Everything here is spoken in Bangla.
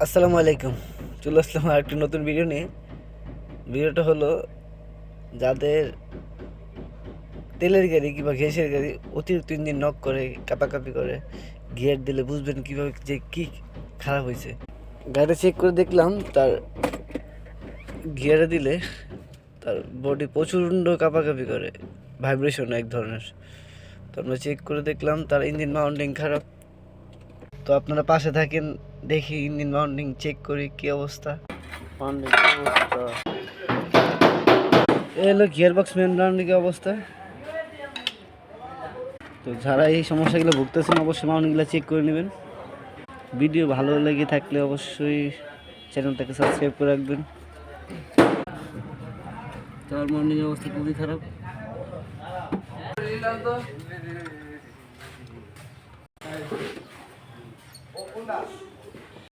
আসসালামু আলাইকুম। চলে আসলাম আর একটি নতুন ভিডিও নিয়ে। ভিডিওটা হলো যাদের তেলের গাড়ি কিংবা গ্যাসের গাড়ি অতিরিক্ত ইঞ্জিন নক করে, কাঁপাকাঁপি করে, গিয়ার দিলে বুঝবেন কীভাবে যে কী খারাপ হয়েছে। গাড়িটা চেক করে দেখলাম তার গিয়ারে দিলে তার বডি প্রচণ্ড কাঁপাকাঁপি করে, ভাইব্রেশন এক ধরনের। তো আমরা চেক করে দেখলাম তার ইঞ্জিন মাউন্টিং খারাপ। তো আপনারা পাশে থাকেন, দেখি ইঞ্জিন মাউন্টিং চেক করি কী অবস্থা। এ হলো গিয়ার বক্স মেন মাউন্টিং অবস্থা। তো যারা এই সমস্যাগুলো ভুগতেছেন অবশ্যই মাউন্টিংগুলো চেক করে নেবেন। ভিডিও ভালো লেগে থাকলে অবশ্যই চ্যানেলটাকে সাবস্ক্রাইব করে রাখবেন। তার মাউন্টিং অবস্থা খুবই খারাপ।